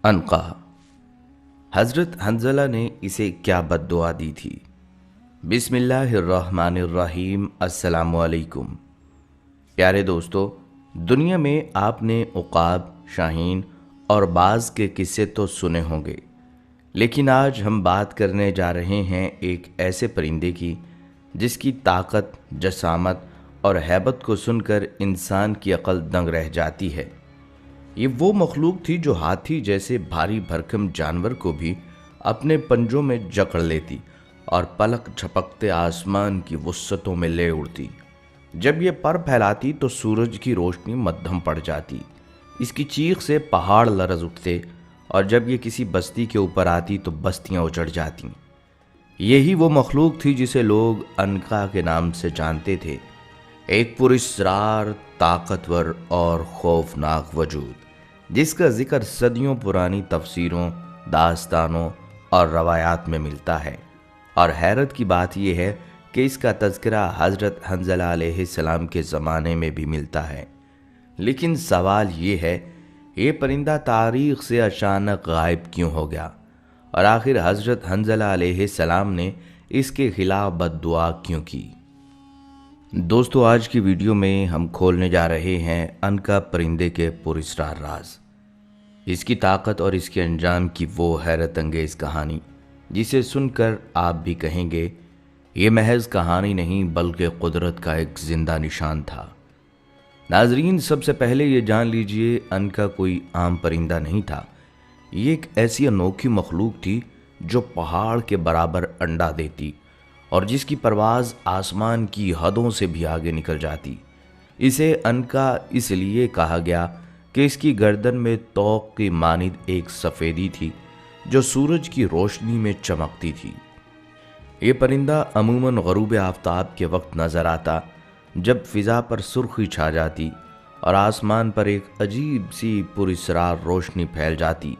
عنقا۔ حضرت حنظلہ نے اسے کیا بد دعا دی تھی؟ بسم اللہ الرحمن الرحیم۔ السلام علیکم پیارے دوستو، دنیا میں آپ نے عقاب، شاہین اور باز کے قصے تو سنے ہوں گے، لیکن آج ہم بات کرنے جا رہے ہیں ایک ایسے پرندے کی جس کی طاقت، جسامت اور ہیبت کو سن کر انسان کی عقل دنگ رہ جاتی ہے۔ یہ وہ مخلوق تھی جو ہاتھی جیسے بھاری بھرکم جانور کو بھی اپنے پنجوں میں جکڑ لیتی اور پلک جھپکتے آسمان کی وسعتوں میں لے اڑتی۔ جب یہ پر پھیلاتی تو سورج کی روشنی مدھم پڑ جاتی، اس کی چیخ سے پہاڑ لرز اٹھتے، اور جب یہ کسی بستی کے اوپر آتی تو بستیاں اجڑ جاتیں۔ یہی وہ مخلوق تھی جسے لوگ عنقا کے نام سے جانتے تھے، ایک پراسرار، طاقتور اور خوفناک وجود جس کا ذکر صدیوں پرانی تفسیروں، داستانوں اور روایات میں ملتا ہے۔ اور حیرت کی بات یہ ہے کہ اس کا تذکرہ حضرت حنظلہ علیہ السلام کے زمانے میں بھی ملتا ہے۔ لیکن سوال یہ ہے، یہ پرندہ تاریخ سے اچانک غائب کیوں ہو گیا، اور آخر حضرت حنظلہ علیہ السلام نے اس کے خلاف بد دعا کیوں کی؟ دوستو، آج کی ویڈیو میں ہم کھولنے جا رہے ہیں عنقا پرندے کے پراسرار راز، اس کی طاقت اور اس کے انجام کی وہ حیرت انگیز کہانی جسے سن کر آپ بھی کہیں گے یہ محض کہانی نہیں بلکہ قدرت کا ایک زندہ نشان تھا۔ ناظرین، سب سے پہلے یہ جان لیجئے، عنقا کوئی عام پرندہ نہیں تھا۔ یہ ایک ایسی انوکھی مخلوق تھی جو پہاڑ کے برابر انڈا دیتی اور جس کی پرواز آسمان کی حدوں سے بھی آگے نکل جاتی۔ اسے عنقا اس لیے کہا گیا کہ اس کی گردن میں طوق کی مانند ایک سفیدی تھی جو سورج کی روشنی میں چمکتی تھی۔ یہ پرندہ عموماً غروب آفتاب کے وقت نظر آتا، جب فضا پر سرخی چھا جاتی اور آسمان پر ایک عجیب سی پراسرار روشنی پھیل جاتی۔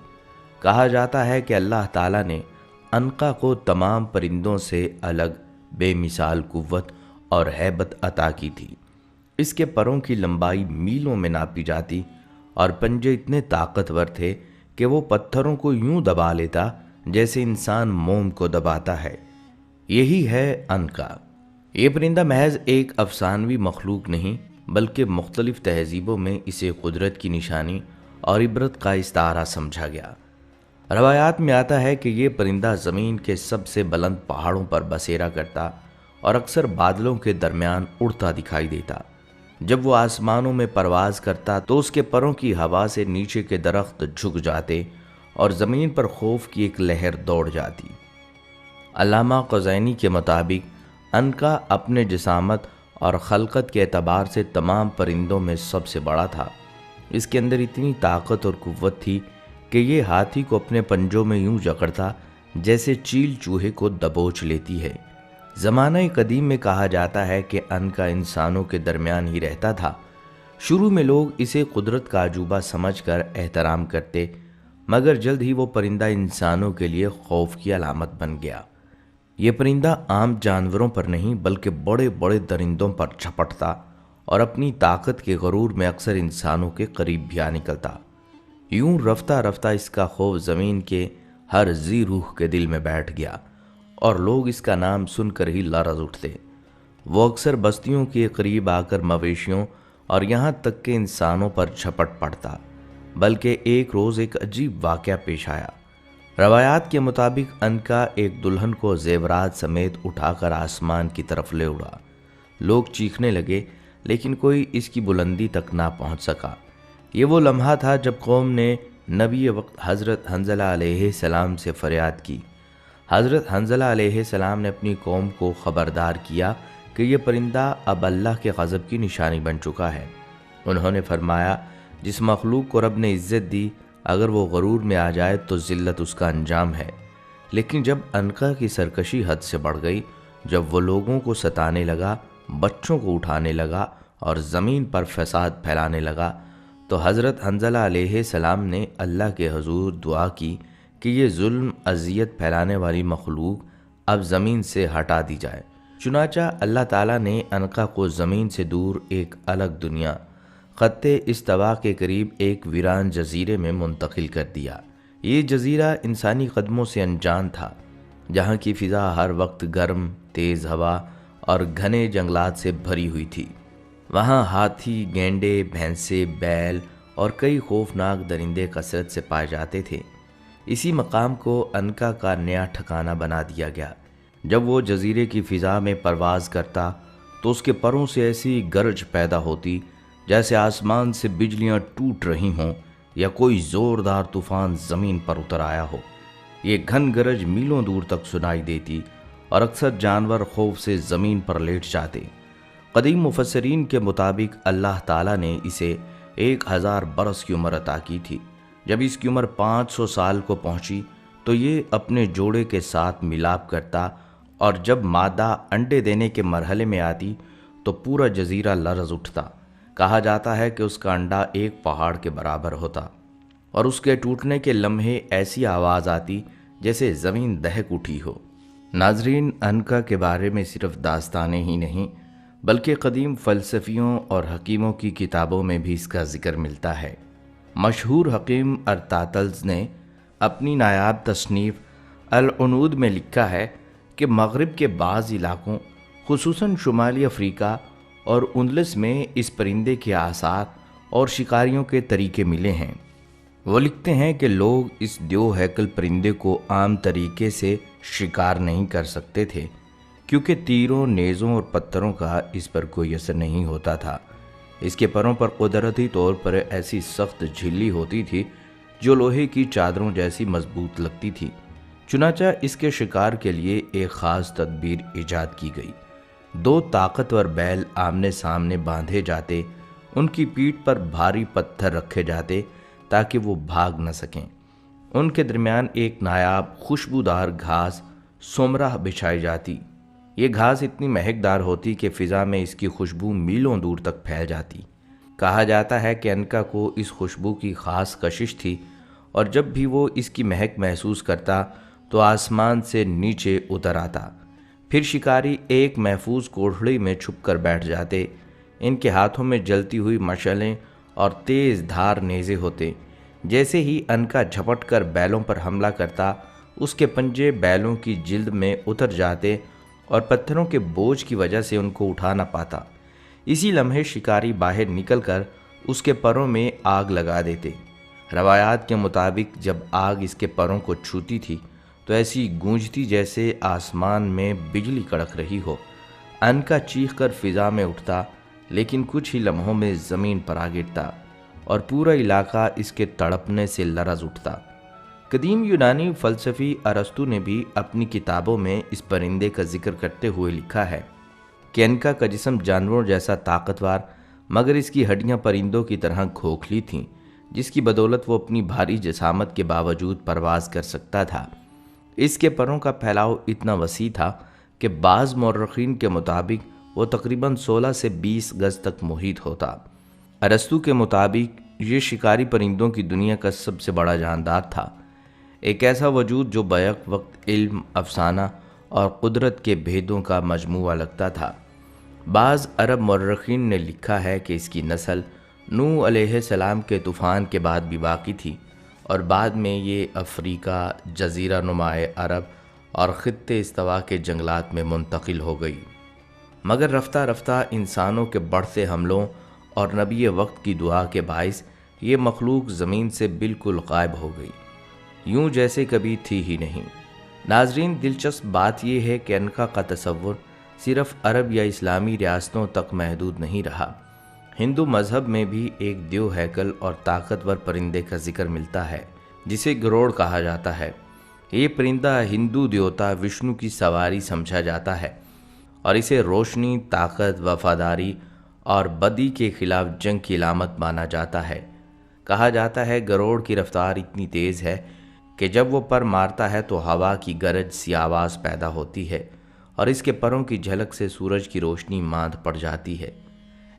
کہا جاتا ہے کہ اللہ تعالیٰ نے عنقا کو تمام پرندوں سے الگ بے مثال قوت اور ہیبت عطا کی تھی۔ اس کے پروں کی لمبائی میلوں میں ناپی جاتی اور پنجے اتنے طاقتور تھے کہ وہ پتھروں کو یوں دبا لیتا جیسے انسان موم کو دباتا ہے۔ یہی ہے عنقا۔ یہ پرندہ محض ایک افسانوی مخلوق نہیں بلکہ مختلف تہذیبوں میں اسے قدرت کی نشانی اور عبرت کا استعارہ سمجھا گیا۔ روایات میں آتا ہے کہ یہ پرندہ زمین کے سب سے بلند پہاڑوں پر بسیرا کرتا اور اکثر بادلوں کے درمیان اڑتا دکھائی دیتا۔ جب وہ آسمانوں میں پرواز کرتا تو اس کے پروں کی ہوا سے نیچے کے درخت جھک جاتے اور زمین پر خوف کی ایک لہر دوڑ جاتی۔ علامہ قزوینی کے مطابق عنقا اپنے جسامت اور خلقت کے اعتبار سے تمام پرندوں میں سب سے بڑا تھا۔ اس کے اندر اتنی طاقت اور قوت تھی کہ یہ ہاتھی کو اپنے پنجوں میں یوں جکڑتا جیسے چیل چوہے کو دبوچ لیتی ہے۔ زمانہ قدیم میں کہا جاتا ہے کہ عنقا انسانوں کے درمیان ہی رہتا تھا۔ شروع میں لوگ اسے قدرت کا عجوبہ سمجھ کر احترام کرتے، مگر جلد ہی وہ پرندہ انسانوں کے لیے خوف کی علامت بن گیا۔ یہ پرندہ عام جانوروں پر نہیں بلکہ بڑے بڑے درندوں پر جھپٹتا اور اپنی طاقت کے غرور میں اکثر انسانوں کے قریب بھی آ نکلتا۔ یوں رفتہ رفتہ اس کا خوف زمین کے ہر ذی روح کے دل میں بیٹھ گیا اور لوگ اس کا نام سن کر ہی لرز اٹھتے۔ وہ اکثر بستیوں کے قریب آ کر مویشیوں اور یہاں تک کہ انسانوں پر جھپٹ پڑتا۔ بلکہ ایک روز ایک عجیب واقعہ پیش آیا۔ روایات کے مطابق عنقا ایک دلہن کو زیورات سمیت اٹھا کر آسمان کی طرف لے اڑا۔ لوگ چیخنے لگے لیکن کوئی اس کی بلندی تک نہ پہنچ سکا۔ یہ وہ لمحہ تھا جب قوم نے نبی وقت حضرت حنظلہ علیہ السلام سے فریاد کی۔ حضرت حنظلہ علیہ السلام نے اپنی قوم کو خبردار کیا کہ یہ پرندہ اب اللہ کے غضب کی نشانی بن چکا ہے۔ انہوں نے فرمایا، جس مخلوق کو رب نے عزت دی اگر وہ غرور میں آ جائے تو ذلت اس کا انجام ہے۔ لیکن جب عنقا کی سرکشی حد سے بڑھ گئی، جب وہ لوگوں کو ستانے لگا، بچوں کو اٹھانے لگا اور زمین پر فساد پھیلانے لگا، تو حضرت حنظلہ علیہ السلام نے اللہ کے حضور دعا کی کہ یہ ظلم اذیت پھیلانے والی مخلوق اب زمین سے ہٹا دی جائے۔ چنانچہ اللہ تعالیٰ نے عنقا کو زمین سے دور ایک الگ دنیا، خط استوا کے قریب ایک ویران جزیرے میں منتقل کر دیا۔ یہ جزیرہ انسانی قدموں سے انجان تھا، جہاں کی فضا ہر وقت گرم، تیز ہوا اور گھنے جنگلات سے بھری ہوئی تھی۔ وہاں ہاتھی، گینڈے، بھینسے، بیل اور کئی خوفناک درندے کثرت سے پائے جاتے تھے۔ اسی مقام کو انکا کا نیا ٹھکانہ بنا دیا گیا۔ جب وہ جزیرے کی فضا میں پرواز کرتا تو اس کے پروں سے ایسی گرج پیدا ہوتی جیسے آسمان سے بجلیاں ٹوٹ رہی ہوں یا کوئی زوردار طوفان زمین پر اتر آیا ہو۔ یہ گھن گرج میلوں دور تک سنائی دیتی اور اکثر جانور خوف سے زمین پر لیٹ جاتے۔ قدیم مفسرین کے مطابق اللہ تعالیٰ نے اسے 1000 برس کی عمر عطا کی تھی۔ جب اس کی عمر 500 سال کو پہنچی تو یہ اپنے جوڑے کے ساتھ ملاپ کرتا، اور جب مادہ انڈے دینے کے مرحلے میں آتی تو پورا جزیرہ لرز اٹھتا۔ کہا جاتا ہے کہ اس کا انڈا ایک پہاڑ کے برابر ہوتا، اور اس کے ٹوٹنے کے لمحے ایسی آواز آتی جیسے زمین دہک اٹھی ہو۔ ناظرین، انکا کے بارے میں صرف داستانیں ہی نہیں بلکہ قدیم فلسفیوں اور حکیموں کی کتابوں میں بھی اس کا ذکر ملتا ہے۔ مشہور حکیم ارطاطلس نے اپنی نایاب تصنیف العنود میں لکھا ہے کہ مغرب کے بعض علاقوں خصوصاً شمالی افریقہ اور اندلس میں اس پرندے کے آثار اور شکاریوں کے طریقے ملے ہیں۔ وہ لکھتے ہیں کہ لوگ اس دیو ہیکل پرندے کو عام طریقے سے شکار نہیں کر سکتے تھے، کیونکہ تیروں، نیزوں اور پتھروں کا اس پر کوئی اثر نہیں ہوتا تھا۔ اس کے پروں پر قدرتی طور پر ایسی سخت جھلی ہوتی تھی جو لوہے کی چادروں جیسی مضبوط لگتی تھی۔ چنانچہ اس کے شکار کے لیے ایک خاص تدبیر ایجاد کی گئی۔ 2 طاقتور بیل آمنے سامنے باندھے جاتے، ان کی پیٹھ پر بھاری پتھر رکھے جاتے تاکہ وہ بھاگ نہ سکیں۔ ان کے درمیان ایک نایاب خوشبودار گھاس سومرہ بچھائی جاتی۔ یہ گھاس اتنی مہکدار ہوتی کہ فضا میں اس کی خوشبو میلوں دور تک پھیل جاتی۔ کہا جاتا ہے کہ انکا کو اس خوشبو کی خاص کشش تھی، اور جب بھی وہ اس کی مہک محسوس کرتا تو آسمان سے نیچے اتر آتا۔ پھر شکاری ایک محفوظ کوٹھڑی میں چھپ کر بیٹھ جاتے۔ ان کے ہاتھوں میں جلتی ہوئی مشعلیں اور تیز دھار نیزے ہوتے۔ جیسے ہی انکا جھپٹ کر بیلوں پر حملہ کرتا، اس کے پنجے بیلوں کی جلد میں اتر جاتے اور پتھروں کے بوجھ کی وجہ سے ان کو اٹھا نہ پاتا۔ اسی لمحے شکاری باہر نکل کر اس کے پروں میں آگ لگا دیتے۔ روایات کے مطابق جب آگ اس کے پروں کو چھوتی تھی تو ایسی گونجتی جیسے آسمان میں بجلی کڑک رہی ہو۔ انکا چیخ کر فضا میں اٹھتا، لیکن کچھ ہی لمحوں میں زمین پر آ گرتا اور پورا علاقہ اس کے تڑپنے سے لرز اٹھتا۔ قدیم یونانی فلسفی ارسطو نے بھی اپنی کتابوں میں اس پرندے کا ذکر کرتے ہوئے لکھا ہے کہ انکا کا جسم جانوروں جیسا طاقتور، مگر اس کی ہڈیاں پرندوں کی طرح کھوکھلی تھیں، جس کی بدولت وہ اپنی بھاری جسامت کے باوجود پرواز کر سکتا تھا۔ اس کے پروں کا پھیلاؤ اتنا وسیع تھا کہ بعض مورخین کے مطابق وہ تقریباً 16 سے 20 گز تک محیط ہوتا۔ ارسطو کے مطابق یہ شکاری پرندوں کی دنیا کا سب سے بڑا جاندار تھا، ایک ایسا وجود جو بیک وقت علم، افسانہ اور قدرت کے بھیدوں کا مجموعہ لگتا تھا۔ بعض عرب مورخین نے لکھا ہے کہ اس کی نسل نوح علیہ السلام کے طوفان کے بعد بھی باقی تھی، اور بعد میں یہ افریقہ، جزیرہ نمائے عرب اور خطے استوا کے جنگلات میں منتقل ہو گئی۔ مگر رفتہ رفتہ انسانوں کے بڑھتے حملوں اور نبی وقت کی دعا کے باعث یہ مخلوق زمین سے بالکل غائب ہو گئی، یوں جیسے کبھی تھی ہی نہیں۔ ناظرین، دلچسپ بات یہ ہے کہ انکا کا تصور صرف عرب یا اسلامی ریاستوں تک محدود نہیں رہا۔ ہندو مذہب میں بھی ایک دیو ہیکل اور طاقتور پرندے کا ذکر ملتا ہے جسے گروڑ کہا جاتا ہے۔ یہ پرندہ ہندو دیوتا وشنو کی سواری سمجھا جاتا ہے، اور اسے روشنی، طاقت، وفاداری اور بدی کے خلاف جنگ کی علامت مانا جاتا ہے۔ کہا جاتا ہے گروڑ کی رفتار اتنی تیز ہے کہ جب وہ پر مارتا ہے تو ہوا کی گرج سی آواز پیدا ہوتی ہے، اور اس کے پروں کی جھلک سے سورج کی روشنی ماند پڑ جاتی ہے۔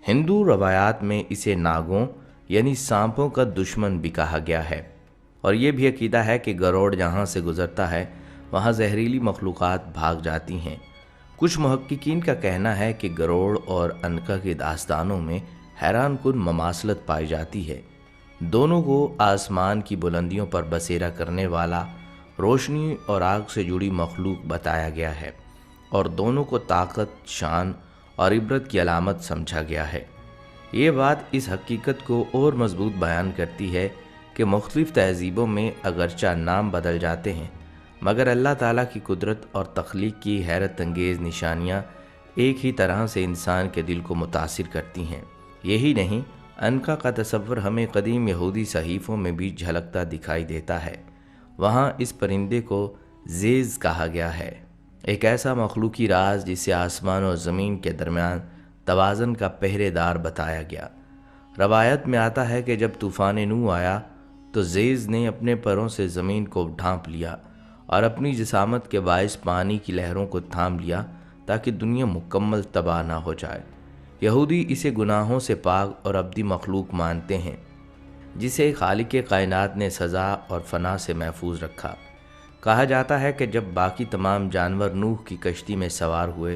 ہندو روایات میں اسے ناگوں یعنی سانپوں کا دشمن بھی کہا گیا ہے، اور یہ بھی عقیدہ ہے کہ گروڑ جہاں سے گزرتا ہے وہاں زہریلی مخلوقات بھاگ جاتی ہیں۔ کچھ محققین کا کہنا ہے کہ گروڑ اور انکا کی داستانوں میں حیران کن مماثلت پائی جاتی ہے۔ دونوں کو آسمان کی بلندیوں پر بسیرا کرنے والا روشنی اور آگ سے جڑی مخلوق بتایا گیا ہے، اور دونوں کو طاقت، شان اور عبرت کی علامت سمجھا گیا ہے۔ یہ بات اس حقیقت کو اور مضبوط بیان کرتی ہے کہ مختلف تہذیبوں میں اگرچہ نام بدل جاتے ہیں، مگر اللہ تعالیٰ کی قدرت اور تخلیق کی حیرت انگیز نشانیاں ایک ہی طرح سے انسان کے دل کو متاثر کرتی ہیں۔ یہی نہیں، عنقا کا تصور ہمیں قدیم یہودی صحیفوں میں بھی جھلکتا دکھائی دیتا ہے۔ وہاں اس پرندے کو زیز کہا گیا ہے، ایک ایسا مخلوقی راز جسے آسمان اور زمین کے درمیان توازن کا پہرے دار بتایا گیا۔ روایت میں آتا ہے کہ جب طوفان نوح آیا تو زیز نے اپنے پروں سے زمین کو ڈھانپ لیا اور اپنی جسامت کے باعث پانی کی لہروں کو تھام لیا تاکہ دنیا مکمل تباہ نہ ہو جائے۔ یہودی اسے گناہوں سے پاک اور ابدی مخلوق مانتے ہیں جسے خالق کائنات نے سزا اور فنا سے محفوظ رکھا۔ کہا جاتا ہے کہ جب باقی تمام جانور نوح کی کشتی میں سوار ہوئے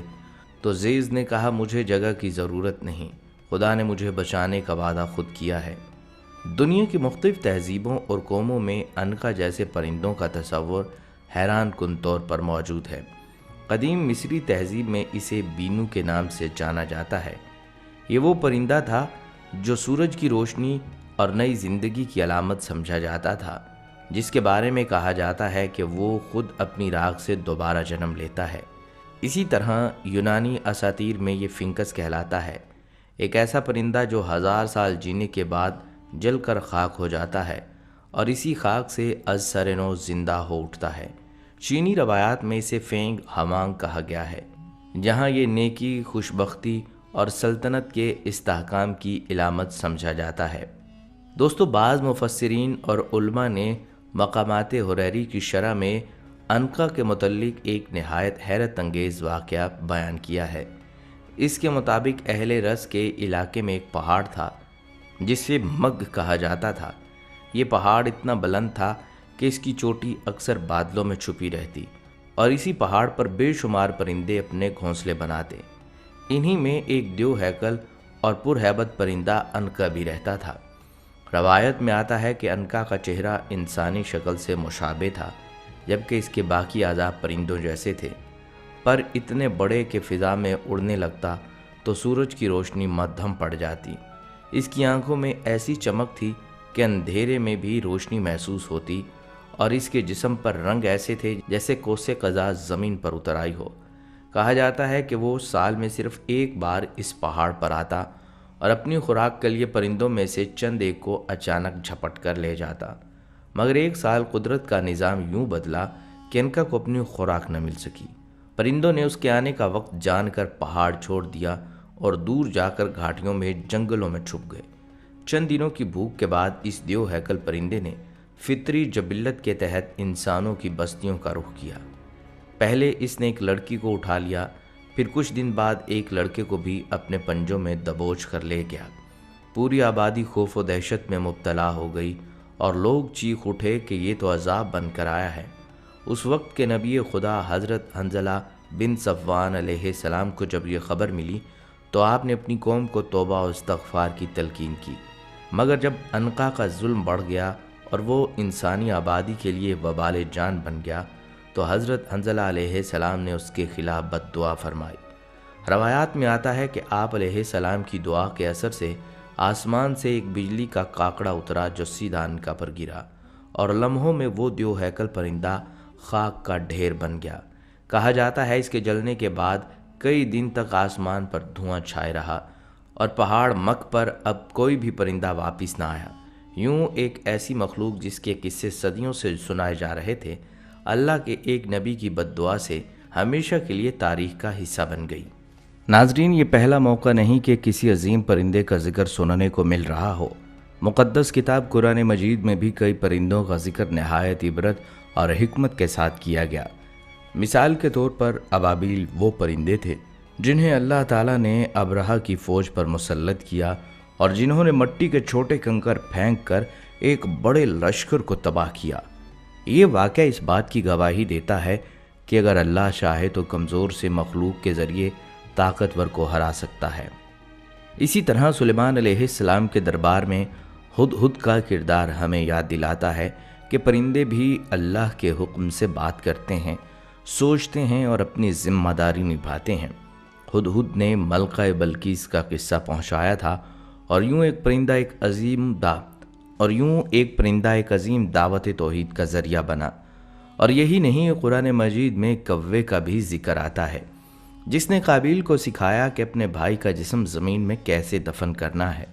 تو زیز نے کہا، مجھے جگہ کی ضرورت نہیں، خدا نے مجھے بچانے کا وعدہ خود کیا ہے۔ دنیا کی مختلف تہذیبوں اور قوموں میں عنقا جیسے پرندوں کا تصور حیران کن طور پر موجود ہے۔ قدیم مصری تہذیب میں اسے بینو کے نام سے جانا جاتا ہے۔ یہ وہ پرندہ تھا جو سورج کی روشنی اور نئی زندگی کی علامت سمجھا جاتا تھا، جس کے بارے میں کہا جاتا ہے کہ وہ خود اپنی راکھ سے دوبارہ جنم لیتا ہے۔ اسی طرح یونانی اساطیر میں یہ فنکس کہلاتا ہے، ایک ایسا پرندہ جو 1000 سال جینے کے بعد جل کر خاک ہو جاتا ہے اور اسی خاک سے از سر نو زندہ ہو اٹھتا ہے۔ چینی روایات میں اسے فینگ ہمانگ کہا گیا ہے، جہاں یہ نیکی، خوشبختی اور سلطنت کے استحکام کی علامت سمجھا جاتا ہے۔ دوستو، بعض مفسرین اور علماء نے مقامات حریری کی شرح میں عنقا کے متعلق ایک نہایت حیرت انگیز واقعہ بیان کیا ہے۔ اس کے مطابق اہل رس کے علاقے میں ایک پہاڑ تھا جسے مگ کہا جاتا تھا۔ یہ پہاڑ اتنا بلند تھا کہ اس کی چوٹی اکثر بادلوں میں چھپی رہتی اور اسی پہاڑ پر بے شمار پرندے اپنے گھونسلے بناتے۔ انہی میں ایک دیو ہیکل اور پرہیبت پرندہ عنقا بھی رہتا تھا۔ روایت میں آتا ہے کہ عنقا کا چہرہ انسانی شکل سے مشابہ تھا، جبکہ اس کے باقی اعضاء پرندوں جیسے تھے، پر اتنے بڑے کہ فضا میں اڑنے لگتا تو سورج کی روشنی مدھم پڑ جاتی۔ اس کی آنکھوں میں ایسی چمک تھی کہ اندھیرے میں بھی روشنی محسوس ہوتی، اور اس کے جسم پر رنگ ایسے تھے جیسے کوسے قزح زمین پر اتر آئی ہو۔ کہا جاتا ہے کہ وہ سال میں صرف ایک بار اس پہاڑ پر آتا اور اپنی خوراک کے لیے پرندوں میں سے چند ایک کو اچانک جھپٹ کر لے جاتا، مگر ایک سال قدرت کا نظام یوں بدلا کہ عنقا کو اپنی خوراک نہ مل سکی۔ پرندوں نے اس کے آنے کا وقت جان کر پہاڑ چھوڑ دیا اور دور جا کر گھاٹیوں میں، جنگلوں میں چھپ گئے۔ چند دنوں کی بھوک کے بعد اس دیو ہیکل پرندے نے فطری جبلت کے تحت انسانوں کی بستیوں کا رخ کیا۔ پہلے اس نے ایک لڑکی کو اٹھا لیا، پھر کچھ دن بعد ایک لڑکے کو بھی اپنے پنجوں میں دبوچ کر لے گیا۔ پوری آبادی خوف و دہشت میں مبتلا ہو گئی اور لوگ چیخ اٹھے کہ یہ تو عذاب بن کر آیا ہے۔ اس وقت کے نبی خدا حضرت حنظلہ بن صفوان علیہ السلام کو جب یہ خبر ملی تو آپ نے اپنی قوم کو توبہ و استغفار کی تلقین کی، مگر جب عنقا کا ظلم بڑھ گیا اور وہ انسانی آبادی کے لیے وبال جان بن گیا تو حضرت حنظلہ علیہ السلام نے اس کے خلاف بد دعا فرمائی۔ روایات میں آتا ہے کہ آپ علیہ السلام کی دعا کے اثر سے آسمان سے ایک بجلی کا کاکڑا اترا جو سیدھا عنقا پر گرا، اور لمحوں میں وہ دیو ہیکل پرندہ خاک کا ڈھیر بن گیا۔ کہا جاتا ہے اس کے جلنے کے بعد کئی دن تک آسمان پر دھواں چھائے رہا اور پہاڑ مک پر اب کوئی بھی پرندہ واپس نہ آیا۔ یوں ایک ایسی مخلوق جس کے قصے صدیوں سے سنائے جا رہے تھے، اللہ کے ایک نبی کی بد دعا سے ہمیشہ کے لیے تاریخ کا حصہ بن گئی۔ ناظرین، یہ پہلا موقع نہیں کہ کسی عظیم پرندے کا ذکر سننے کو مل رہا ہو۔ مقدس کتاب قرآن مجید میں بھی کئی پرندوں کا ذکر نہایت عبرت اور حکمت کے ساتھ کیا گیا۔ مثال کے طور پر ابابیل وہ پرندے تھے جنہیں اللہ تعالیٰ نے ابرہہ کی فوج پر مسلط کیا اور جنہوں نے مٹی کے چھوٹے کنکر پھینک کر ایک بڑے لشکر کو تباہ کیا۔ یہ واقعہ اس بات کی گواہی دیتا ہے کہ اگر اللہ چاہے تو کمزور سے مخلوق کے ذریعے طاقتور کو ہرا سکتا ہے۔ اسی طرح سلیمان علیہ السلام کے دربار میں ہدہد کا کردار ہمیں یاد دلاتا ہے کہ پرندے بھی اللہ کے حکم سے بات کرتے ہیں، سوچتے ہیں اور اپنی ذمہ داری نبھاتے ہیں۔ ہدہد نے ملکہ بلقیس کا قصہ پہنچایا تھا، اور یوں ایک پرندہ ایک عظیم دعوت توحید کا ذریعہ بنا۔ اور یہی نہیں، قرآن مجید میں کوے کا بھی ذکر آتا ہے، جس نے قابیل کو سکھایا کہ اپنے بھائی کا جسم زمین میں کیسے دفن کرنا ہے۔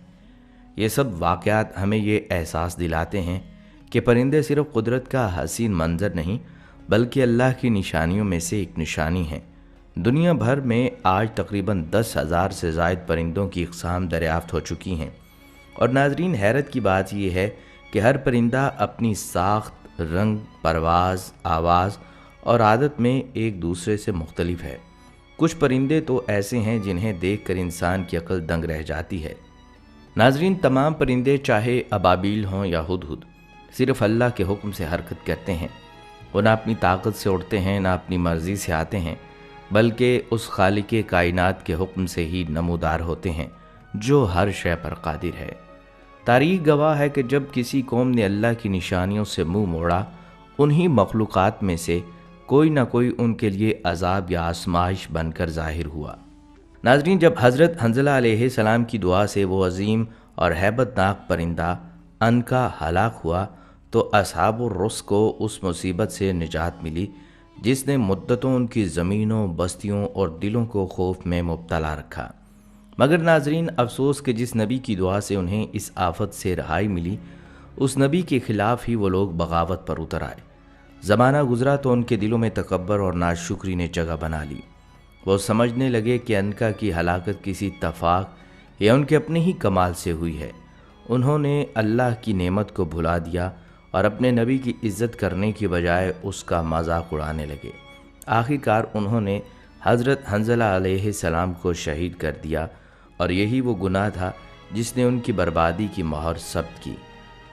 یہ سب واقعات ہمیں یہ احساس دلاتے ہیں کہ پرندے صرف قدرت کا حسین منظر نہیں، بلکہ اللہ کی نشانیوں میں سے ایک نشانی ہیں۔ دنیا بھر میں آج تقریباً 10,000 سے زائد پرندوں کی اقسام دریافت ہو چکی ہیں، اور ناظرین، حیرت کی بات یہ ہے کہ ہر پرندہ اپنی ساخت، رنگ، پرواز، آواز اور عادت میں ایک دوسرے سے مختلف ہے۔ کچھ پرندے تو ایسے ہیں جنہیں دیکھ کر انسان کی عقل دنگ رہ جاتی ہے۔ ناظرین، تمام پرندے چاہے ابابیل ہوں یا ہدہد، صرف اللہ کے حکم سے حرکت کرتے ہیں۔ وہ نہ اپنی طاقت سے اڑتے ہیں، نہ اپنی مرضی سے آتے ہیں، بلکہ اس خالق کائنات کے حکم سے ہی نمودار ہوتے ہیں جو ہر شے پر قادر ہے۔ تاریخ گواہ ہے کہ جب کسی قوم نے اللہ کی نشانیوں سے منہ موڑا، انہی مخلوقات میں سے کوئی نہ کوئی ان کے لیے عذاب یا آزمائش بن کر ظاہر ہوا۔ ناظرین، جب حضرت حنظلہ علیہ السلام کی دعا سے وہ عظیم اور ہیبت ناک پرندہ عنقا ہلاک ہوا، تو اصحاب الرس کو اس مصیبت سے نجات ملی جس نے مدتوں ان کی زمینوں، بستیوں اور دلوں کو خوف میں مبتلا رکھا۔ مگر ناظرین، افسوس کہ جس نبی کی دعا سے انہیں اس آفت سے رہائی ملی، اس نبی کے خلاف ہی وہ لوگ بغاوت پر اتر آئے۔ زمانہ گزرا تو ان کے دلوں میں تکبر اور ناشکری نے جگہ بنا لی۔ وہ سمجھنے لگے کہ عنقا کی ہلاکت کسی اتفاق یا ان کے اپنے ہی کمال سے ہوئی ہے۔ انہوں نے اللہ کی نعمت کو بھلا دیا اور اپنے نبی کی عزت کرنے کی بجائے اس کا مذاق اڑانے لگے۔ آخرکار انہوں نے حضرت حنظلہ علیہ السلام کو شہید کر دیا، اور یہی وہ گناہ تھا جس نے ان کی بربادی کی مہر ثبت کی۔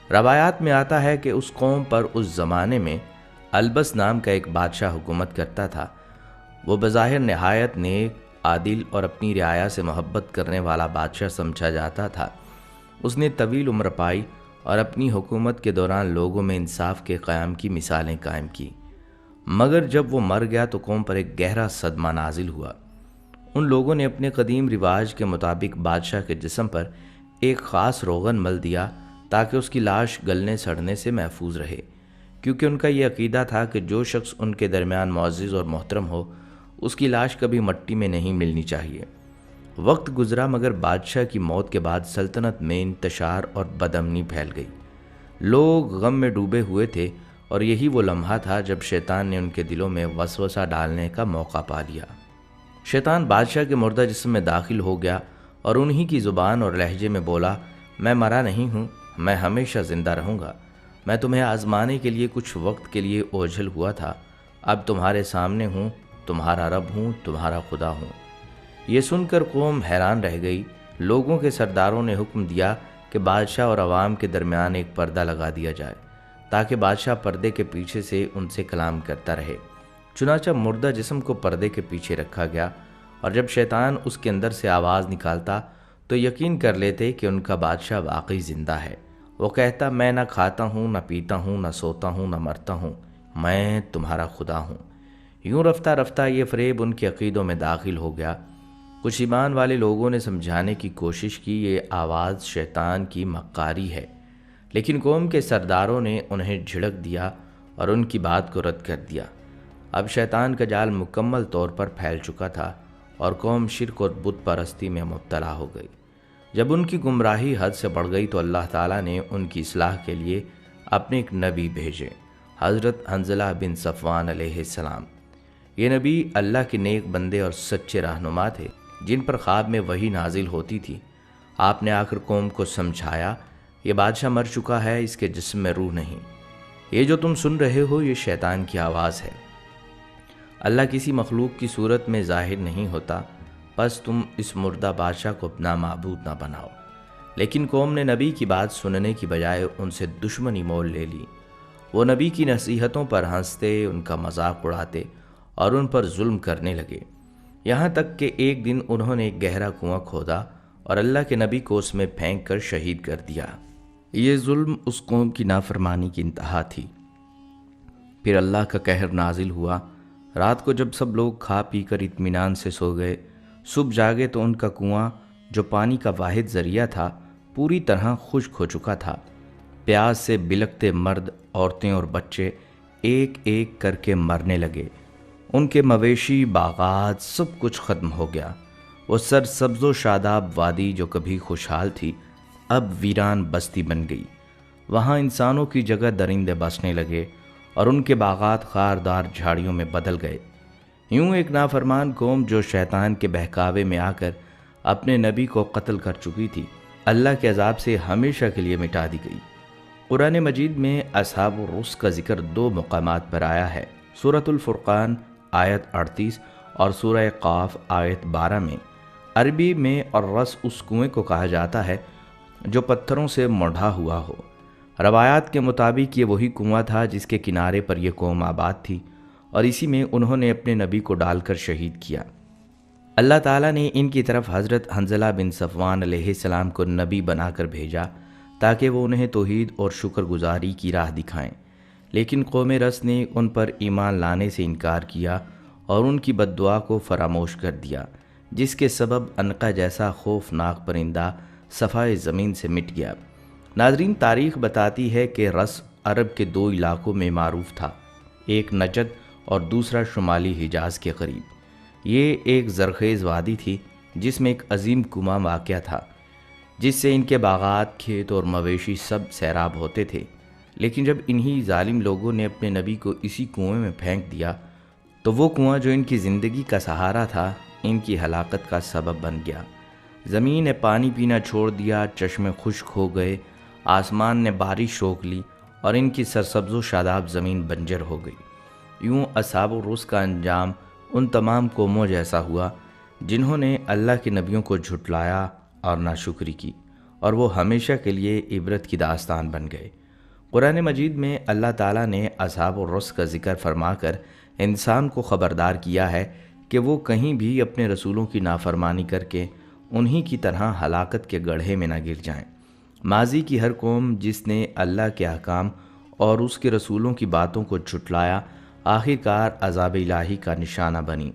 روایات میں آتا ہے کہ اس قوم پر اس زمانے میں البس نام کا ایک بادشاہ حکومت کرتا تھا۔ وہ بظاہر نہایت نیک، عادل اور اپنی رعایا سے محبت کرنے والا بادشاہ سمجھا جاتا تھا۔ اس نے طویل عمر پائی اور اپنی حکومت کے دوران لوگوں میں انصاف کے قیام کی مثالیں قائم کی۔ مگر جب وہ مر گیا تو قوم پر ایک گہرا صدمہ نازل ہوا۔ ان لوگوں نے اپنے قدیم رواج کے مطابق بادشاہ کے جسم پر ایک خاص روغن مل دیا تاکہ اس کی لاش گلنے سڑنے سے محفوظ رہے، کیونکہ ان کا یہ عقیدہ تھا کہ جو شخص ان کے درمیان معزز اور محترم ہو، اس کی لاش کبھی مٹی میں نہیں ملنی چاہیے۔ وقت گزرا، مگر بادشاہ کی موت کے بعد سلطنت میں انتشار اور بدامنی پھیل گئی۔ لوگ غم میں ڈوبے ہوئے تھے، اور یہی وہ لمحہ تھا جب شیطان نے ان کے دلوں میں وسوسہ ڈالنے کا موقع پا لیا۔ شیطان بادشاہ کے مردہ جسم میں داخل ہو گیا اور انہی کی زبان اور لہجے میں بولا، میں مرا نہیں ہوں، میں ہمیشہ زندہ رہوں گا۔ میں تمہیں آزمانے کے لیے کچھ وقت کے لیے اوجھل ہوا تھا، اب تمہارے سامنے ہوں، تمہارا رب ہوں، تمہارا خدا ہوں۔ یہ سن کر قوم حیران رہ گئی۔ لوگوں کے سرداروں نے حکم دیا کہ بادشاہ اور عوام کے درمیان ایک پردہ لگا دیا جائے تاکہ بادشاہ پردے کے پیچھے سے ان سے کلام کرتا رہے۔ چنانچہ مردہ جسم کو پردے کے پیچھے رکھا گیا، اور جب شیطان اس کے اندر سے آواز نکالتا تو یقین کر لیتے کہ ان کا بادشاہ واقعی زندہ ہے۔ وہ کہتا، میں نہ کھاتا ہوں، نہ پیتا ہوں، نہ سوتا ہوں، نہ مرتا ہوں، میں تمہارا خدا ہوں۔ یوں رفتہ رفتہ یہ فریب ان کے عقیدوں میں داخل ہو گیا۔ کچھ ایمان والے لوگوں نے سمجھانے کی کوشش کی یہ آواز شیطان کی مکاری ہے، لیکن قوم کے سرداروں نے انہیں جھڑک دیا اور ان کی بات کو رد کر دیا۔ اب شیطان کا جال مکمل طور پر پھیل چکا تھا اور قوم شرک اور بت پرستی میں مبتلا ہو گئی۔ جب ان کی گمراہی حد سے بڑھ گئی تو اللہ تعالیٰ نے ان کی اصلاح کے لیے اپنے ایک نبی بھیجے، حضرت حنظلہ بن صفوان علیہ السلام۔ یہ نبی اللہ کے نیک بندے اور سچے رہنما تھے جن پر خواب میں وحی نازل ہوتی تھی۔ آپ نے آ کر قوم کو سمجھایا، یہ بادشاہ مر چکا ہے، اس کے جسم میں روح نہیں۔ یہ جو تم سن رہے ہو یہ شیطان کی آواز ہے۔ اللہ کسی مخلوق کی صورت میں ظاہر نہیں ہوتا، بس تم اس مردہ بادشاہ کو اپنا معبود نہ بناؤ۔ لیکن قوم نے نبی کی بات سننے کی بجائے ان سے دشمنی مول لے لی۔ وہ نبی کی نصیحتوں پر ہنستے، ان کا مذاق اڑاتے اور ان پر ظلم کرنے لگے، یہاں تک کہ ایک دن انہوں نے ایک گہرا کنواں کھودا اور اللہ کے نبی کو اس میں پھینک کر شہید کر دیا۔ یہ ظلم اس قوم کی نافرمانی کی انتہا تھی۔ پھر اللہ کا قہر نازل ہوا۔ رات کو جب سب لوگ کھا پی کر اطمینان سے سو گئے، صبح جاگے تو ان کا کنواں جو پانی کا واحد ذریعہ تھا پوری طرح خشک ہو چکا تھا۔ پیاس سے بلکتے مرد، عورتیں اور بچے ایک ایک کر کے مرنے لگے۔ ان کے مویشی، باغات، سب کچھ ختم ہو گیا۔ وہ سرسبز و شاداب وادی جو کبھی خوشحال تھی اب ویران بستی بن گئی۔ وہاں انسانوں کی جگہ درندے بسنے لگے اور ان کے باغات خاردار جھاڑیوں میں بدل گئے۔ یوں ایک نافرمان قوم جو شیطان کے بہکاوے میں آ کر اپنے نبی کو قتل کر چکی تھی، اللہ کے عذاب سے ہمیشہ کے لیے مٹا دی گئی۔ قرآن مجید میں اصحاب الرس کا ذکر 2 مقامات پر آیا ہے۔ سورۃ الفرقان آیت 38 اور سورہ قاف آیت 12 میں۔ عربی میں الرس اس کنویں کو کہا جاتا ہے جو پتھروں سے مڑھا ہوا ہو۔ روایات کے مطابق یہ وہی کنواں تھا جس کے کنارے پر یہ قوم آباد تھی اور اسی میں انہوں نے اپنے نبی کو ڈال کر شہید کیا۔ اللہ تعالیٰ نے ان کی طرف حضرت حنظلہ بن صفوان علیہ السلام کو نبی بنا کر بھیجا تاکہ وہ انہیں توحید اور شکر گزاری کی راہ دکھائیں، لیکن قوم رس نے ان پر ایمان لانے سے انکار کیا اور ان کی بد دعا کو فراموش کر دیا، جس کے سبب عنقا جیسا خوفناک پرندہ صفائے زمین سے مٹ گیا۔ ناظرین، تاریخ بتاتی ہے کہ رس عرب کے 2 علاقوں میں معروف تھا، ایک نجد اور دوسرا شمالی حجاز کے قریب۔ یہ ایک زرخیز وادی تھی جس میں ایک عظیم کنواں واقع تھا، جس سے ان کے باغات، کھیت اور مویشی سب سیراب ہوتے تھے۔ لیکن جب انہی ظالم لوگوں نے اپنے نبی کو اسی کنویں میں پھینک دیا تو وہ کنواں جو ان کی زندگی کا سہارا تھا ان کی ہلاکت کا سبب بن گیا۔ زمین نے پانی پینا چھوڑ دیا، چشمے خشک ہو گئے، آسمان نے بارش روک لی اور ان کی سرسبز و شاداب زمین بنجر ہو گئی۔ یوں اصحاب الرس کا انجام ان تمام قوموں جیسا ہوا جنہوں نے اللہ کے نبیوں کو جھٹلایا اور ناشکری کی، اور وہ ہمیشہ کے لیے عبرت کی داستان بن گئے۔ قرآن مجید میں اللہ تعالیٰ نے اصحاب الرس کا ذکر فرما کر انسان کو خبردار کیا ہے کہ وہ کہیں بھی اپنے رسولوں کی نافرمانی کر کے انہی کی طرح ہلاکت کے گڑھے میں نہ گر جائیں۔ ماضی کی ہر قوم جس نے اللہ کے احکام اور اس کے رسولوں کی باتوں کو جھٹلایا، آخرکار عذاب الہی کا نشانہ بنی۔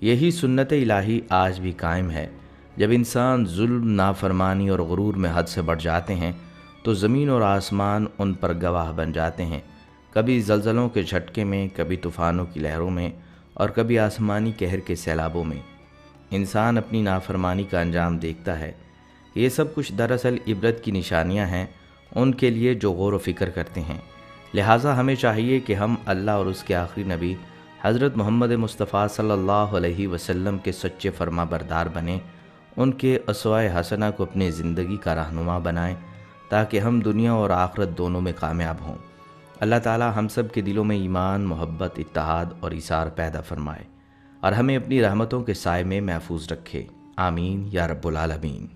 یہی سنت الہی آج بھی قائم ہے۔ جب انسان ظلم، نافرمانی اور غرور میں حد سے بڑھ جاتے ہیں تو زمین اور آسمان ان پر گواہ بن جاتے ہیں، کبھی زلزلوں کے جھٹکے میں، کبھی طوفانوں کی لہروں میں اور کبھی آسمانی قہر کے سیلابوں میں۔ انسان اپنی نافرمانی کا انجام دیکھتا ہے۔ یہ سب کچھ دراصل عبرت کی نشانیاں ہیں ان کے لیے جو غور و فکر کرتے ہیں۔ لہٰذا ہمیں چاہیے کہ ہم اللہ اور اس کے آخری نبی حضرت محمد مصطفیٰ صلی اللہ علیہ وسلم کے سچے فرما بردار بنیں، ان کے اسوۂ حسنہ کو اپنی زندگی کا رہنما بنائیں تاکہ ہم دنیا اور آخرت دونوں میں کامیاب ہوں۔ اللہ تعالی ہم سب کے دلوں میں ایمان، محبت، اتحاد اور ایثار پیدا فرمائے اور ہمیں اپنی رحمتوں کے سائے میں محفوظ رکھے۔ آمین یا رب العالمین۔